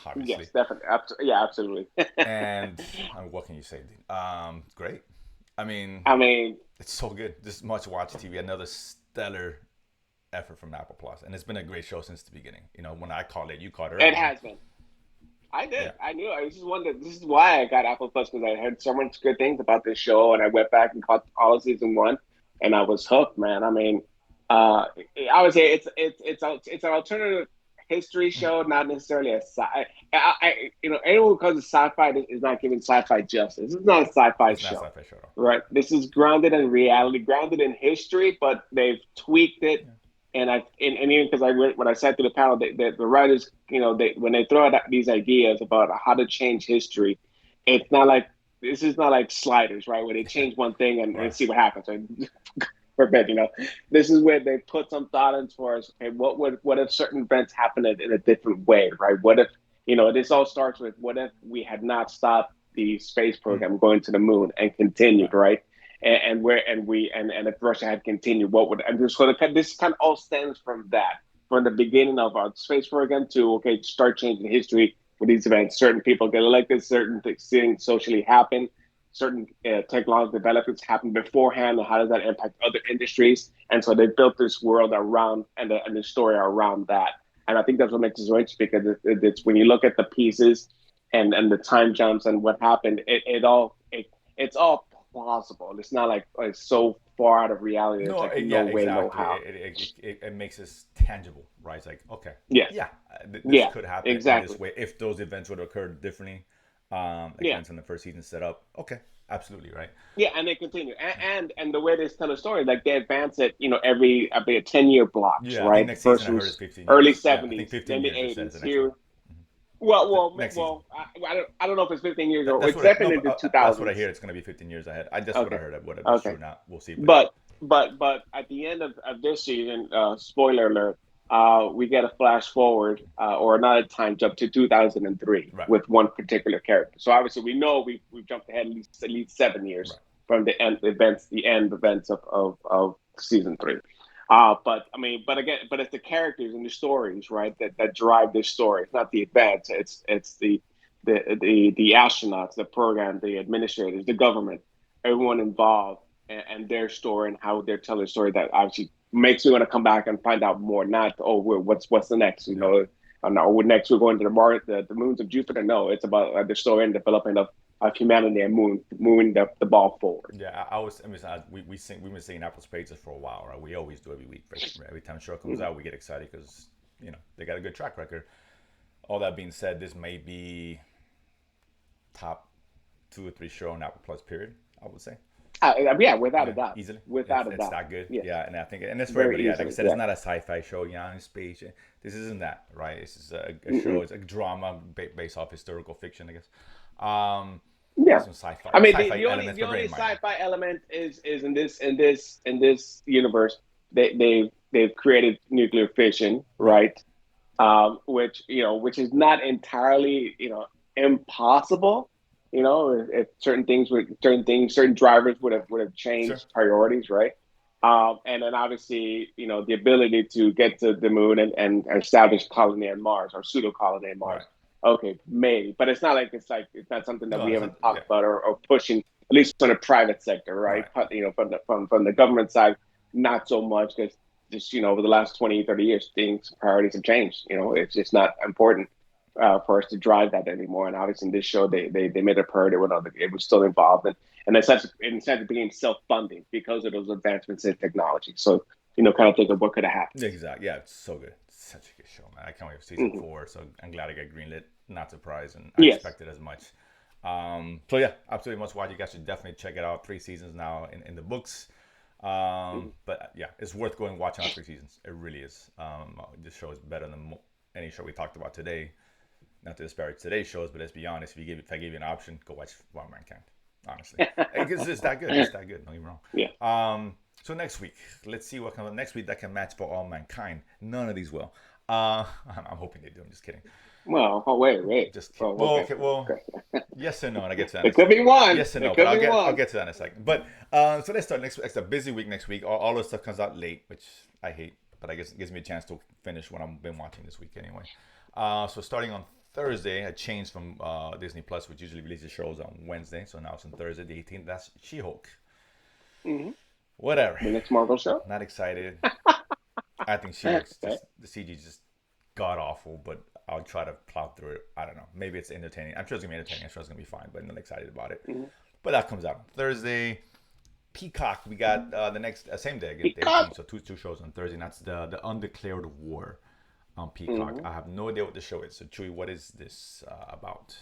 Speaker 1: obviously.
Speaker 2: Yes, definitely, yeah, absolutely.
Speaker 1: And what can you say, dude? Great. I mean,
Speaker 2: I mean,
Speaker 1: it's so good. This much watch TV. Another stellar effort from Apple Plus, and it's been a great show since the beginning. When I called it, you called
Speaker 2: it
Speaker 1: early, man.
Speaker 2: has been. I did.
Speaker 1: Yeah,
Speaker 2: I knew. I just wondered. This is why I got Apple Plus because I heard so much good things about this show, and I went back and caught all of season one, and I was hooked, man. I mean, uh, I would say it's an alternative history
Speaker 1: mm-hmm.
Speaker 2: show, not necessarily a sci. Anyone who calls it sci-fi is not giving sci-fi justice. This is not a sci-fi
Speaker 1: It's not
Speaker 2: show,
Speaker 1: sci-fi show at all.
Speaker 2: right? This is grounded in reality, grounded in history, but they've tweaked it
Speaker 1: Yeah.
Speaker 2: and even because when I sat through the panel, the writers, when they throw out these ideas about how to change history, it's not like this is not like sliders, right? Where they change one thing and
Speaker 1: Right.
Speaker 2: see what happens. Forbid, this is where they put some thought into for us. Okay, what if certain events happen in a different way, right? What if this all starts with what if we had not stopped the space
Speaker 1: Mm.
Speaker 2: program going to the moon and continued,
Speaker 1: Right.
Speaker 2: right? And if Russia had continued, what would and this kind of all stems from that, from the beginning of our space program to start changing history with these events. Certain people get elected, certain things socially happen, certain technological developments happen beforehand, and how does that impact other industries? And so they built this world around and the story around that. And I think that's what makes it so interesting because it's when you look at the pieces and the time jumps and what happened, it's all plausible. It's not like it's so far out of reality. It's
Speaker 1: No,
Speaker 2: like
Speaker 1: yeah,
Speaker 2: no way, no
Speaker 1: exactly.
Speaker 2: how.
Speaker 1: It makes us tangible, right? It's like, okay,
Speaker 2: Yes,
Speaker 1: yeah, this
Speaker 2: yeah,
Speaker 1: could happen in this
Speaker 2: exactly.
Speaker 1: way if those events would occur differently, like for
Speaker 2: Yeah,
Speaker 1: instance, in the first season set up. Okay, absolutely, right?
Speaker 2: yeah, and they continue, and the way they tell the story, like they advance it, every about 10-year blocks,
Speaker 1: Yeah, I think
Speaker 2: right? The
Speaker 1: next season
Speaker 2: first
Speaker 1: I heard is
Speaker 2: was
Speaker 1: 15
Speaker 2: early
Speaker 1: years. Yeah, I think
Speaker 2: '70s,
Speaker 1: 15
Speaker 2: then the
Speaker 1: years. They said is
Speaker 2: '80s.
Speaker 1: the next one.
Speaker 2: Here, well,
Speaker 1: The
Speaker 2: well,
Speaker 1: next season.
Speaker 2: well, I don't know if it's 15 years or
Speaker 1: That's
Speaker 2: it's
Speaker 1: what I no,
Speaker 2: definitely the
Speaker 1: that's what I
Speaker 2: 2000s.
Speaker 1: hear. It's gonna be 15 years ahead. That's what I
Speaker 2: Okay,
Speaker 1: heard. Whether it's
Speaker 2: okay.
Speaker 1: true or not, we'll see. But yeah,
Speaker 2: But at the end of this season, spoiler alert, we get a flash forward or another time jump to 2003
Speaker 1: right,
Speaker 2: with one particular character. So obviously we know we've jumped ahead at least 7 years
Speaker 1: right.
Speaker 2: from the end events of season three. But I mean, but again, but it's the characters and the stories, right, that drive this story. It's not the events. It's the astronauts, the program, the administrators, the government, everyone involved, and their story and how they're telling the story that obviously makes me want to come back and find out more. Not what's the next,
Speaker 1: Yeah.
Speaker 2: no, next we're going to the Mars, the moons of Jupiter. No, it's about the story and development of humanity and moving the ball forward.
Speaker 1: Yeah, I mean, we've been singing Apple's praises for a while, right? We always do every week. Every time a show comes
Speaker 2: Mhm.
Speaker 1: out, we get excited because they got a good track record. All that being said, this may be top 2 or 3 show on Apple Plus. Period. I would say.
Speaker 2: Yeah, without a
Speaker 1: Yeah,
Speaker 2: doubt,
Speaker 1: easily.
Speaker 2: without a
Speaker 1: It's
Speaker 2: doubt.
Speaker 1: that good.
Speaker 2: Yes,
Speaker 1: Yeah, and I think, and it's for
Speaker 2: very
Speaker 1: everybody. Yeah, like I
Speaker 2: easily.
Speaker 1: said, it's
Speaker 2: Yeah.
Speaker 1: not a sci-fi show. In space. This isn't that, right? This is a show.
Speaker 2: Mm-mm.
Speaker 1: It's a drama based off historical fiction, I guess. Um,
Speaker 2: Yeah.
Speaker 1: has some
Speaker 2: I mean,
Speaker 1: sci-fi
Speaker 2: the only
Speaker 1: elements,
Speaker 2: the
Speaker 1: but
Speaker 2: only
Speaker 1: very minor.
Speaker 2: sci-fi element is in this universe they've created nuclear fission,
Speaker 1: Right.
Speaker 2: right? Which is not entirely impossible. If certain drivers would have
Speaker 1: Sure.
Speaker 2: changed priorities, right? And then obviously the ability to get to the moon and establish colony on Mars or pseudo colony on
Speaker 1: Right.
Speaker 2: Mars. Okay, maybe, but it's not something that
Speaker 1: No,
Speaker 2: we
Speaker 1: that's
Speaker 2: haven't
Speaker 1: not. Yeah.
Speaker 2: talked about or pushing at least on the private sector, right?
Speaker 1: Right.
Speaker 2: But, from the government side, not so much because just over the last 20, 30 years, things priorities have changed. It's just not important for us to drive that anymore. And obviously, in this show, they made a priority when it was still involved, and instead it became self funding because of those advancements in technology. So kind of think of what could have happened.
Speaker 1: Exactly. Yeah, it's so good. It's such a good show, man. I can't wait for season
Speaker 2: Hmm.
Speaker 1: 4. So I'm glad I got greenlit. Not surprised, and I
Speaker 2: Yes.
Speaker 1: expected as much. So yeah, absolutely must watch. You guys should definitely check it out. 3 seasons now in the books.
Speaker 2: Mhm.
Speaker 1: But yeah, it's worth going and watching all 3 seasons. It really is. This show is better than any show we talked about today. Not to disparage today's shows, but let's be honest. If I give you an option, go watch One Mankind. Honestly, it's that good. It's that good. Don't get me wrong.
Speaker 2: Yeah.
Speaker 1: So next week, let's see what comes up next week that can match for All Mankind. None of these will. I'm hoping they do. I'm just kidding.
Speaker 2: Well, wait.
Speaker 1: Just kidding.
Speaker 2: Okay.
Speaker 1: Well, yes and no, and I get to that.
Speaker 2: It could be one.
Speaker 1: Yes and no, but I'll get to that in a second. But so let's start next week. It's a busy week next week. All this stuff comes out late, which I hate, but I guess it gives me a chance to finish what I've been watching this week anyway. So starting on Thursday, a change from Disney Plus, which usually releases shows on Wednesday. So now it's on Thursday, the 18th. That's She-Hulk.
Speaker 2: Mm-hmm.
Speaker 1: Whatever.
Speaker 2: The next Marvel show.
Speaker 1: Not excited. I think She-Hulk's the CG just god awful, but I'll try to plow through it. I don't know. Maybe it's entertaining. I'm sure it's gonna be entertaining. I'm sure it's gonna be fine, but I'm not excited about it. Mm-hmm. But that comes out on Thursday. Peacock. We got the next same day again. So two shows on Thursday. And that's the Undeclared War on Peacock. Mm-hmm. I have no idea what the show is. So Chewy, what is this about?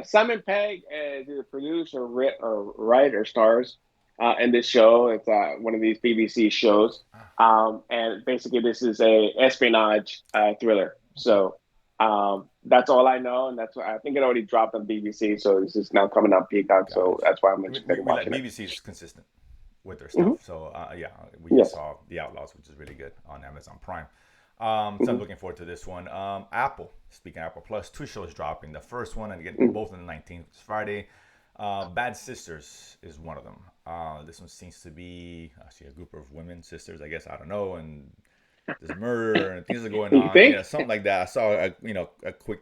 Speaker 2: Simon Pegg is either producer or writer stars in this show. It's one of these BBC shows, and basically this is a espionage thriller. So that's all I know, and that's why I think it already dropped on BBC. So this is now coming on Peacock. So that's why I'm interested in watching it.
Speaker 1: BBC is consistent with their stuff. Mm-hmm. So we just saw The Outlaws, which is really good on Amazon Prime. So I'm looking forward to this one. Apple, speaking of Apple Plus, 2 shows dropping. The first one, and again, both on the 19th, it's Friday. Bad Sisters is one of them. This one seems to be actually a group of women, sisters, I guess. I don't know. And there's murder and things are going on. Yeah, something like that. I saw a quick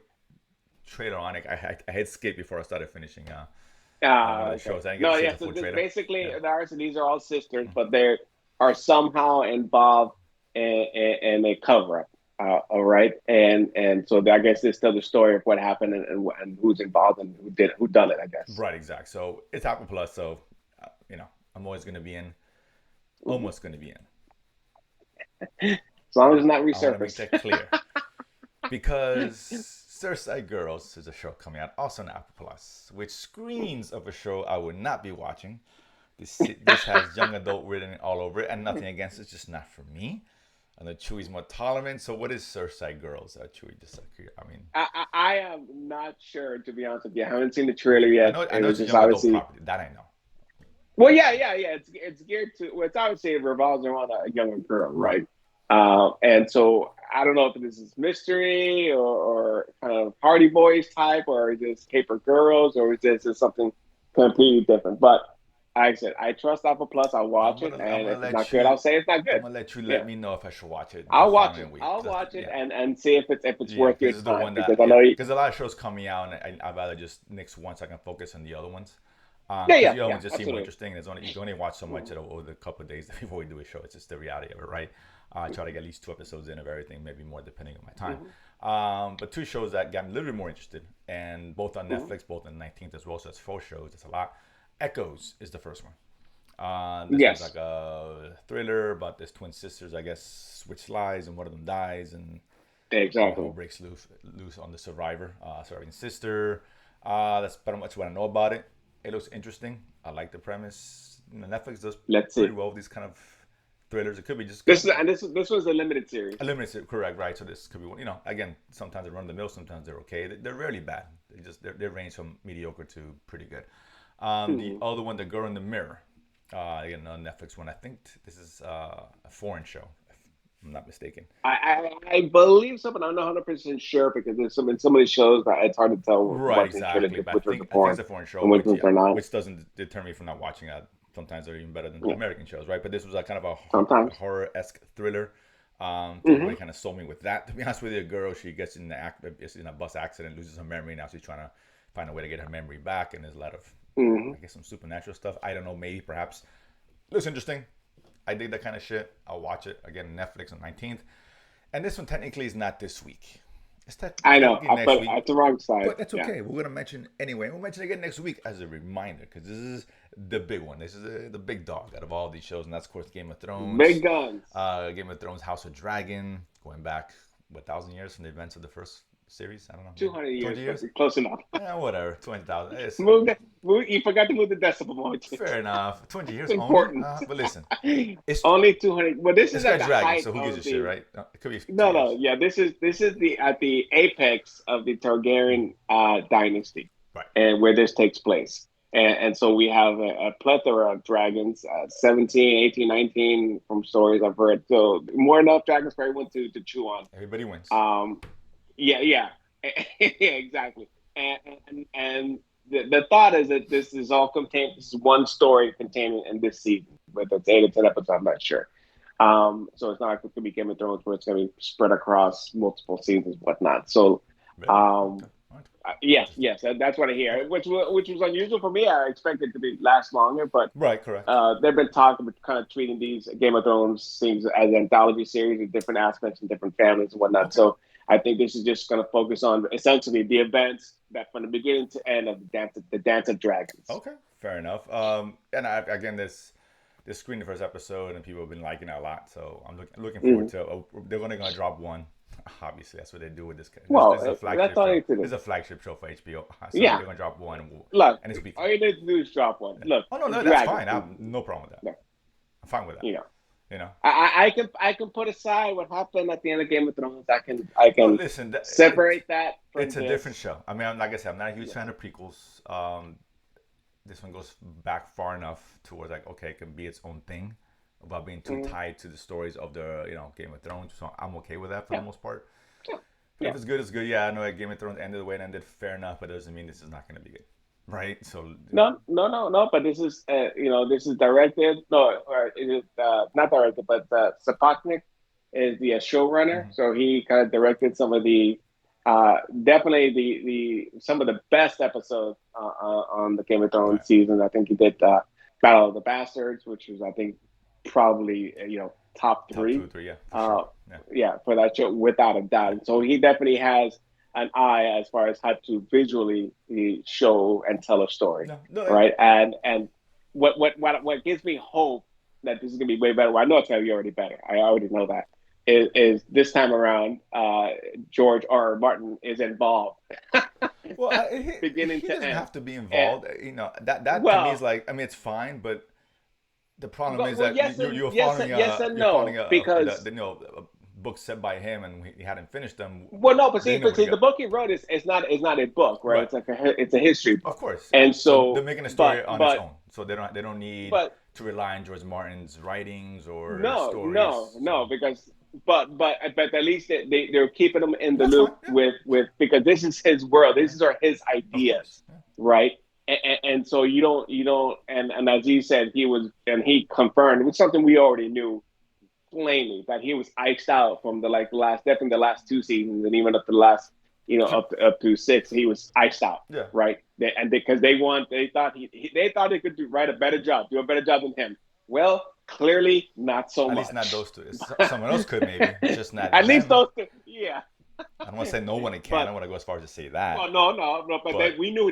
Speaker 1: trailer on it. I had skipped before I started finishing the shows. I didn't get to see the full trailer.
Speaker 2: Basically, these are all sisters, but they are somehow involved in a cover-up. All right, and so I guess this tells the story of what happened and who's involved and who done it. I guess.
Speaker 1: Right, exactly. So it's Apple Plus, so I'm always going to be in, almost going to be in.
Speaker 2: As long as it's not resurfaced.
Speaker 1: I want to make that clear. Because Suicide Girls is a show coming out also on Apple Plus, which screams of a show I would not be watching. This has young adult written all over it, and nothing against it, it's just not for me. I know Chewy's more tolerant. So what is Suicide Girls? Chewy, just I mean,
Speaker 2: I am not sure, to be honest with you. I haven't seen the trailer yet.
Speaker 1: I know it's a young adult property. That I know.
Speaker 2: Well, yeah. It's geared to. Well, it's obviously it revolves around a younger girl, right? And so I don't know if this is mystery or kind of party boys type, or is this Caper Girls, or is this something completely different? But like I said, I trust Apple Plus. I'll watch it, and if it's not good, I'll say it's not good.
Speaker 1: I'm gonna let you let me know if I should watch it.
Speaker 2: I'll watch it. I'll watch it and see if it's worth your time. Because
Speaker 1: a lot of shows coming out, and I'd rather just nix one so I can focus on the other ones.
Speaker 2: The
Speaker 1: other ones just seem more interesting. You can only watch so much over the couple of days before we do a show. It's just the reality of it, right? I try to get at least 2 episodes in of everything, maybe more depending on my time. Mm-hmm. But 2 shows that got me a little bit more interested, and both on Netflix, both on the 19th as well. So it's 4 shows. It's a lot. Echoes is the first one. This is like a thriller about this twin sisters, I guess, switch lives, and one of them dies, and
Speaker 2: exactly
Speaker 1: breaks loose on the surviving sister. That's pretty much what I know about it. It looks interesting. I like the premise. Netflix does pretty well with these kind of thrillers. It could be just
Speaker 2: this was a limited series.
Speaker 1: A limited series, correct, right? So this could be one. Again, sometimes they run the mill, sometimes they're okay. They're rarely bad. They range from mediocre to pretty good. The other one, The Girl in the Mirror, again on Netflix one. I think this is a foreign show, if I'm not mistaken.
Speaker 2: I believe so, but I'm not 100% sure because there's some of these shows that it's hard to tell.
Speaker 1: Right, exactly. But I think it's a foreign show, which doesn't deter me from not watching that. Sometimes they're even better than the American shows, right? But this was a kind of a horror-esque thriller. Really kind of sold me with that. To be honest with you, a girl, she gets in a bus accident, loses her memory. Now she's trying to find a way to get her memory back, and there's a lot of, I guess, some supernatural stuff. I don't know, maybe, perhaps. Looks interesting. I dig that kind of shit. I'll watch it. Again, Netflix on 19th. And this one technically is not this week.
Speaker 2: I know. I put it at the wrong side.
Speaker 1: But that's okay. We're going to mention anyway. We'll mention it again next week as a reminder because this is the big one. This is the big dog out of all these shows. And that's, of course, Game of Thrones.
Speaker 2: Big guns.
Speaker 1: Game of Thrones, House of Dragon, going back, 1,000 years from the events of the first series. I don't know. Yeah.
Speaker 2: 200 years,
Speaker 1: 20
Speaker 2: but
Speaker 1: years.
Speaker 2: close enough.
Speaker 1: Yeah, whatever. 20,000. It's
Speaker 2: You forgot to move the decimal point.
Speaker 1: fair enough. 20
Speaker 2: It's
Speaker 1: years only.
Speaker 2: important.
Speaker 1: But listen, it's
Speaker 2: Only 200. Well, this
Speaker 1: it's
Speaker 2: is at
Speaker 1: got
Speaker 2: the
Speaker 1: dragons,
Speaker 2: height
Speaker 1: so who gives a
Speaker 2: of
Speaker 1: shit,
Speaker 2: the.
Speaker 1: right? It could be two
Speaker 2: No, no,
Speaker 1: years.
Speaker 2: yeah. This is the at the apex of the
Speaker 1: Mm.
Speaker 2: Targaryen dynasty,
Speaker 1: Right.
Speaker 2: and where this takes place. And so we have a plethora of dragons, 17, 18, 19 from stories I've heard. So more enough dragons for everyone to chew on.
Speaker 1: Everybody wins.
Speaker 2: Um, yeah, yeah, yeah, exactly. And the thought is that this is all contained. This is one story contained in this season, whether it's 8 or 10 episodes. I'm not sure. So it's not like it could be Game of Thrones where it's going to be spread across multiple seasons, whatnot. So,
Speaker 1: Really?
Speaker 2: um,
Speaker 1: Okay. All right.
Speaker 2: yes, yes, that's what I hear.
Speaker 1: Okay.
Speaker 2: Which was unusual for me. I expected it to be last longer, but
Speaker 1: Right. Correct.
Speaker 2: they've been talking about kind of treating these Game of Thrones things as anthology series with different aspects and different families and whatnot.
Speaker 1: Okay.
Speaker 2: So I think this is just going to focus on essentially the events that from the beginning to end of the Dance of Dragons.
Speaker 1: Okay. Fair enough. And again, this screened the first episode, and people have been liking it a lot. So I'm looking forward
Speaker 2: Mm-hmm.
Speaker 1: to. They're only gonna drop one. Obviously, that's what they do with this. This
Speaker 2: Well,
Speaker 1: is a
Speaker 2: that's
Speaker 1: flagship
Speaker 2: all you
Speaker 1: show.
Speaker 2: need to
Speaker 1: This is
Speaker 2: do.
Speaker 1: a flagship show for HBO. So
Speaker 2: Yeah,
Speaker 1: they're gonna drop one,
Speaker 2: look,
Speaker 1: and it's weekly.
Speaker 2: all you need to do is drop one.
Speaker 1: Yeah.
Speaker 2: Look,
Speaker 1: Oh no, no, that's fine.
Speaker 2: dragons.
Speaker 1: I have no problem with that.
Speaker 2: No,
Speaker 1: I'm fine with that.
Speaker 2: you know,
Speaker 1: You know.
Speaker 2: I can put aside what happened at the end of Game of Thrones. I
Speaker 1: No,
Speaker 2: can
Speaker 1: listen,
Speaker 2: separate that from
Speaker 1: it's a different
Speaker 2: this.
Speaker 1: show. I mean, like I said, I'm not a huge
Speaker 2: Yeah.
Speaker 1: fan of prequels. This one goes back far enough towards like, okay, it can be its own thing without being too
Speaker 2: Mhm.
Speaker 1: tied to the stories of the Game of Thrones. So I'm okay with that for the
Speaker 2: Yeah,
Speaker 1: most part.
Speaker 2: yeah,
Speaker 1: But
Speaker 2: yeah.
Speaker 1: if it's good, it's good. Yeah, I know that Game of Thrones ended the way it ended. Fair enough, but it doesn't mean this is not going to be good, right? So
Speaker 2: No, no, no, no. But this is, this is directed. No, or it is not directed, but Sapotnik is the showrunner.
Speaker 1: mhm.
Speaker 2: So he kind of directed some of the, definitely the some of the best episodes on the Game of
Speaker 1: Right,
Speaker 2: Thrones season. I think he did Battle of the Bastards, which was I think probably top
Speaker 1: top two
Speaker 2: three.
Speaker 1: or three, yeah, for sure.
Speaker 2: Uh,
Speaker 1: Yeah,
Speaker 2: yeah, for that show without a doubt.
Speaker 1: yeah.
Speaker 2: And so he definitely has an eye as far as how to visually show and tell a story,
Speaker 1: No, no,
Speaker 2: right? And what gives me hope that this is gonna be way better. Well, I know it's gonna be already better. I already know that. Is this time around, George R. R. Martin is involved,
Speaker 1: well,
Speaker 2: beginning
Speaker 1: he
Speaker 2: to
Speaker 1: doesn't
Speaker 2: end.
Speaker 1: have to be
Speaker 2: And,
Speaker 1: involved. That to me is
Speaker 2: well,
Speaker 1: like, I mean, it's fine, but the problem is
Speaker 2: well,
Speaker 1: that
Speaker 2: yes and
Speaker 1: you're
Speaker 2: yes,
Speaker 1: following
Speaker 2: yes and
Speaker 1: you're following
Speaker 2: no, because
Speaker 1: a book set by him, and he hadn't finished them.
Speaker 2: well, no, but
Speaker 1: They
Speaker 2: see,
Speaker 1: know where to go.
Speaker 2: the book he wrote is not a book, right?
Speaker 1: Right.
Speaker 2: It's like it's a history
Speaker 1: Of
Speaker 2: book,
Speaker 1: course, yeah.
Speaker 2: and
Speaker 1: So they're
Speaker 2: so,
Speaker 1: making a story
Speaker 2: but
Speaker 1: on its
Speaker 2: but
Speaker 1: own. So they don't need
Speaker 2: but
Speaker 1: to rely on George Martin's writings or
Speaker 2: no, no,
Speaker 1: stories.
Speaker 2: no,
Speaker 1: So
Speaker 2: because but at least they're keeping him in the
Speaker 1: that's fine.
Speaker 2: loop
Speaker 1: Yeah,
Speaker 2: with because this is his world,
Speaker 1: yeah.
Speaker 2: these are his
Speaker 1: Of course.
Speaker 2: ideas,
Speaker 1: Yeah.
Speaker 2: right? And so you don't and as he said he confirmed, it was something we already knew plainly, that he was iced out from the last definitely the last two seasons and even up to the last
Speaker 1: Sure.
Speaker 2: up to six, he was iced out,
Speaker 1: Yeah.
Speaker 2: right? And because they thought they thought they could write a better job, do a better job than him. Well, clearly not so
Speaker 1: At least not
Speaker 2: much.
Speaker 1: those two. Someone else could maybe, just not
Speaker 2: At least
Speaker 1: them.
Speaker 2: those two, yeah.
Speaker 1: I don't want to say no one can. I
Speaker 2: But
Speaker 1: don't want to go as far as to say that.
Speaker 2: well, no. But
Speaker 1: But
Speaker 2: we knew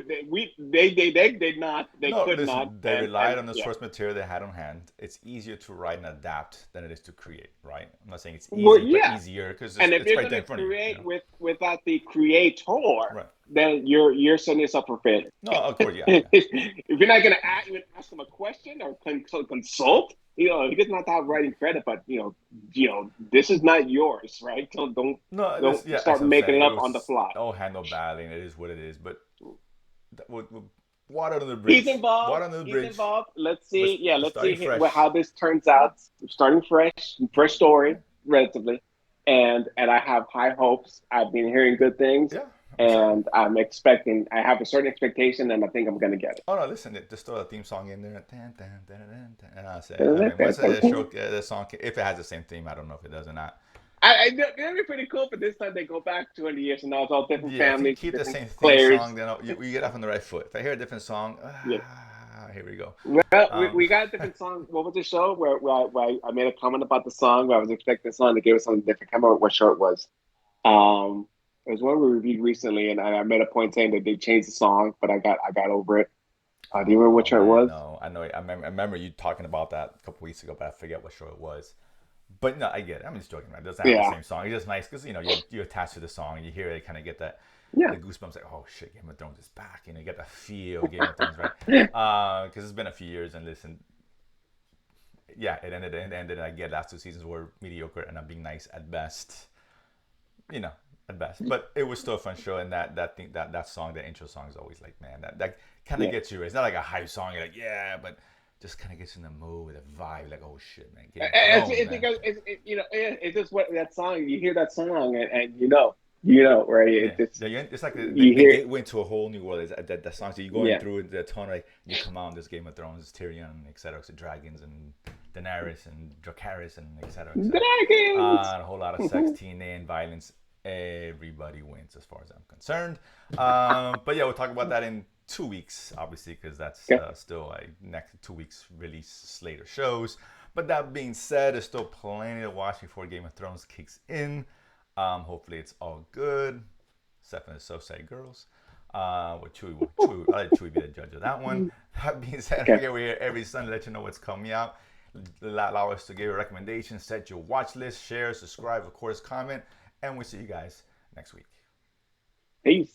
Speaker 2: they did not, they
Speaker 1: no,
Speaker 2: could not,
Speaker 1: listen, they
Speaker 2: and
Speaker 1: relied on the
Speaker 2: yeah.
Speaker 1: source material they had on hand. It's easier to write and adapt than it is to create, right? I'm not saying it's
Speaker 2: Well,
Speaker 1: easy, but
Speaker 2: yeah.
Speaker 1: easier because
Speaker 2: And if
Speaker 1: it's
Speaker 2: you're
Speaker 1: right there
Speaker 2: gonna
Speaker 1: in front of you.
Speaker 2: create without the creator,
Speaker 1: Right.
Speaker 2: then you're setting yourself for failure.
Speaker 1: No, of course, yeah, yeah.
Speaker 2: If you're not gonna even ask him a question or consult, he does not have writing credit, but this is not yours, right?
Speaker 1: No,
Speaker 2: Don't
Speaker 1: yeah, as
Speaker 2: start
Speaker 1: I'm
Speaker 2: making
Speaker 1: saying,
Speaker 2: it
Speaker 1: it
Speaker 2: up on the
Speaker 1: was
Speaker 2: fly.
Speaker 1: all handled badly, and it is what it is. But water under the
Speaker 2: He's
Speaker 1: bridge.
Speaker 2: involved.
Speaker 1: Water under the
Speaker 2: He's
Speaker 1: bridge.
Speaker 2: involved. Let's
Speaker 1: We're,
Speaker 2: see. Yeah,
Speaker 1: we're
Speaker 2: let's
Speaker 1: starting
Speaker 2: see
Speaker 1: fresh.
Speaker 2: how this turns out. Starting fresh story, relatively, and I have high hopes. I've been hearing good things,
Speaker 1: Yeah, I'm excited.
Speaker 2: and I'm expecting. I have a certain expectation, and I think I'm gonna get
Speaker 1: Oh no, listen, just throw a theme song in there, tan, tan, tan, tan, tan, and I say, I mean, once the
Speaker 2: it.
Speaker 1: show, the song, if it has the same theme, I don't know if it does or not.
Speaker 2: It'd be pretty cool, but this time they go back 200 years, and now it's all different
Speaker 1: Yeah, if you
Speaker 2: families,
Speaker 1: keep the
Speaker 2: different
Speaker 1: same theme song,
Speaker 2: players.
Speaker 1: then you get off on the right foot. If I hear a different song,
Speaker 2: Yeah.
Speaker 1: here we go.
Speaker 2: Well,
Speaker 1: Um,
Speaker 2: we got a different song. What was the show where I made a comment about the song? Where I was expecting the song to give us something different. I can't remember what show it was. It was one we reviewed recently, and I made a point saying that they changed the song, but I got over it. Do you remember what
Speaker 1: oh
Speaker 2: show it
Speaker 1: man,
Speaker 2: was?
Speaker 1: no, I know. I remember you talking about that a couple weeks ago, but I forget what show it was. But no, I get it. I'm just joking, man. It doesn't have the
Speaker 2: Yeah,
Speaker 1: same song. It's just nice because you attach to the song, and you hear it, kind of get that
Speaker 2: yeah,
Speaker 1: the goosebumps. Like, oh shit, Game of Thrones is back. You get the feel of Game of Thrones, right? Because it's been a few years, and listen, yeah, it ended. I get last two seasons were mediocre and not being nice at best. You know, at best. But it was still a fun show, and that song, that intro song, is always like, man, that kind of
Speaker 2: yeah.
Speaker 1: gets you. It's not like a hype song. You're like, yeah, but just kind of gets you in the mood with a vibe. Like, oh shit, man, Game of Thrones,
Speaker 2: It's
Speaker 1: man.
Speaker 2: because it's just what that song. You hear that song, and right?
Speaker 1: Yeah,
Speaker 2: It just
Speaker 1: it's like the,
Speaker 2: you
Speaker 1: the
Speaker 2: hear,
Speaker 1: gateway into a whole new world. Is the songs that you're going
Speaker 2: yeah,
Speaker 1: through the tunnel, like you come out in this Game of Thrones, Tyrion, etc., dragons and Daenerys and Dracarys and etc., etc.
Speaker 2: dragons.
Speaker 1: And a whole lot of sex, TNA, and violence. Everybody wins, as far as I'm concerned. But yeah, we'll talk about that in 2 weeks, obviously, because that's
Speaker 2: Okay.
Speaker 1: still a next 2 weeks release slate of shows. But that being said, there's still plenty to watch before Game of Thrones kicks in. Hopefully, it's all good. Except for the So Say Girls. I'll let Chewy be the judge of that one. That being said,
Speaker 2: Okay.
Speaker 1: forget we're here every Sunday to let you know what's coming out. Allow us to give you recommendations, set your watch list, share, subscribe, of course, comment, and we'll see you guys next week.
Speaker 2: Peace.